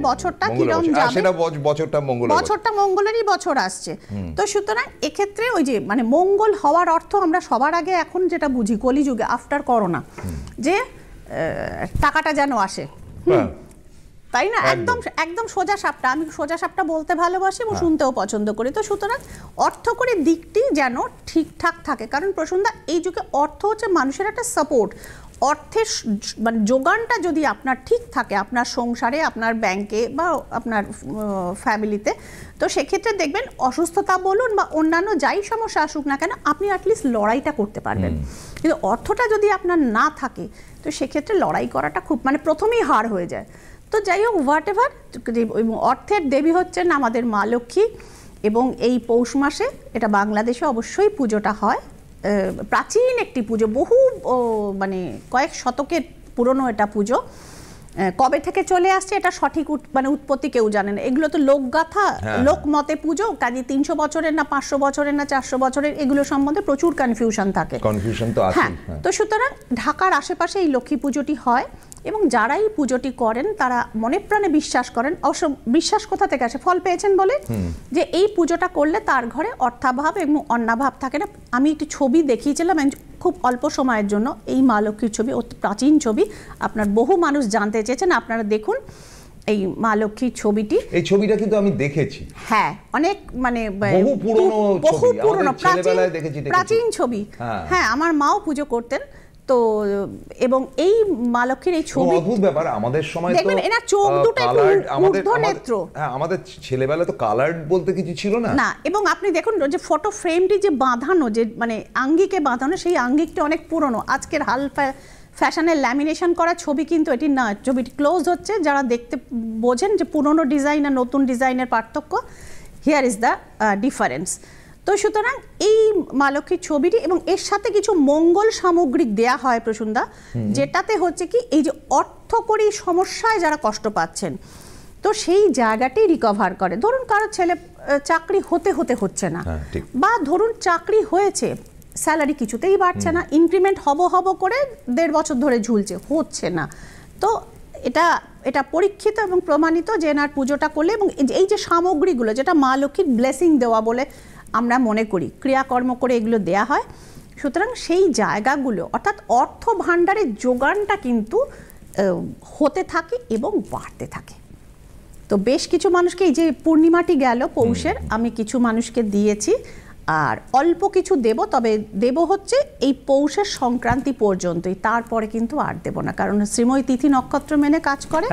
বছরটা কিরকম যাবে, সেটা বছরটা মঙ্গলেরই বছর আসছে। তো সুতরাং এক্ষেত্রে ওই যে মানে মঙ্গল হওয়ার অর্থ আমরা সবার আগে এখন যেটা বুঝি কলিযুগে আফটার করোনা, যে টাকাটা যেন আসে, তাই না? একদম একদম সোজা সাপটা। আমি সোজা সাপটা বলতে ভালোবাসি এবং শুনতেও পছন্দ করি। তো সুতরাং অর্থকরী দিকটি যেন ঠিকঠাক থাকে, কারণ প্রসন্দা এই যুগে অর্থ হচ্ছে মানুষের একটা সাপোর্ট। অর্থের মানে যোগানটা যদি আপনার ঠিক থাকে আপনার সংসারে, আপনার ব্যাংকে বা আপনার ফ্যামিলিতে, তো সেক্ষেত্রে দেখবেন অসুস্থতা বলুন বা অন্যান্য যাই সমস্যা আসুক না কেন, আপনি অ্যাটলিস্ট লড়াইটা করতে পারবেন। কিন্তু অর্থটা যদি আপনার না থাকে, তো সেক্ষেত্রে লড়াই করাটা খুব মানে প্রথমেই হার হয়ে যায়। তো যাই হোক, হোয়াট এভার, অর্থের দেবী হচ্ছেন আমাদের মা লক্ষ্মী, এবং এই পৌষ মাসে এটা বাংলাদেশে অবশ্যই পুজোটা হয়। প্রাচীন একটি পুজো, বহু মানে কয়েক শতকের পুরনো এটা পুজো। কবে থেকে চলে আসছে এটা সঠিক মানে উৎপত্তি কেউ জানে না। এগুলো তো লোকগাথা, লোকমতে পুজো, কাজে 300 বছরের না 500 বছরের না 400 বছরের, এগুলো সম্বন্ধে প্রচুর কনফিউশন থাকে। হ্যাঁ, তো সুতরাং ঢাকার আশেপাশে এই লক্ষ্মী পুজোটি হয়, এবং যারা এই পুজোটি করেন তারা মনে প্রাণে বিশ্বাস করেন। অবশ্য বিশ্বাস কোথা থেকে আসে? ফল পেয়েছেন বলে, যে এই পুজোটা করলে তার ঘরে অর্থাভাব এবং অন্নাভাব থাকে না। আমি একটি ছবি দেখিয়েছিলাম খুব অল্প সময়ের জন্য, এই মা লক্ষ্মীর ছবি, অতি প্রাচীন ছবি, আপনার বহু মানুষ জানতে চেয়েছেন, আপনারা দেখুন এই মা লক্ষ্মীর ছবিটি। এই ছবিটা কিন্তু আমি দেখেছি, হ্যাঁ, অনেক মানে বহু পুরনো প্রাচীন ছবি। হ্যাঁ, আমার মাও পুজো করতেন। তো এবং এই মা লক্ষ্মীর এই ছবি, অদ্ভুত ব্যাপার, আমাদের সময় তো দেখবেন এনার চোখ দুটো ঊর্ধ্বনেত্র। হ্যাঁ, আমাদের ছেলেবেলায় তো কালার্ড বলতে কিছু ছিল না। না, এবং আপনি দেখুন যে ফটো ফ্রেমটি যে বাঁধানো, যে মানে আঙ্গিকে বাঁধানো, সেই আঙ্গিকটি অনেক পুরনো। আজকের হাল ফ্যাশনের ল্যামিনেশন করা ছবি কিন্তু এটি না, ছবিটি ক্লোজ হচ্ছে। যারা দেখতে বোঝেন যে পুরনো ডিজাইন আর নতুন ডিজাইনের পার্থক্য, হিয়ার ইজ দ্য ডিফারেন্স। তো সুতরাং এই মা লক্ষ্মীর ছবিটি এবং এর সাথে কিছু মঙ্গল সামগ্রিক দেয়া হয় প্রসন্দা, যেটাতে হচ্ছে কি এই যে অর্থকরী সমস্যায় যারা কষ্ট পাচ্ছেন, তো সেই জায়গাটি রিকভার করে। ধরুন কারো ছেলে চাকরি হচ্ছে না, বা ধরুন চাকরি হয়েছে, স্যালারি কিছুতেই বাড়ছে না, ইনক্রিমেন্ট হব করে 1.5 বছর ধরে ঝুলছে, হচ্ছে না। তো এটা পরীক্ষিত এবং প্রমাণিত যে এনার পুজোটা করলে, এবং এই যে সামগ্রীগুলো যেটা মা লক্ষ্মীর ব্লেসিং দেওয়া বলে আমরা মনে করি, ক্রিয়াকর্ম করে এগুলো দেয়া হয়। সুতরাং সেই জায়গাগুলো অর্থাৎ অর্থ ভাণ্ডারের যোগানটা কিন্তু হতে থাকে এবং বাড়তে থাকে। তো বেশ কিছু মানুষকে, এই যে পূর্ণিমাটি গেল পৌষের, আমি কিছু মানুষকে দিয়েছি, আর অল্প কিছু দেব, তবে দেব হচ্ছে এই পৌষের সংক্রান্তি পর্যন্তই, তারপরে কিন্তু আর দেব না, কারণ শ্রীময়ী তিথি নক্ষত্র মেনে কাজ করে।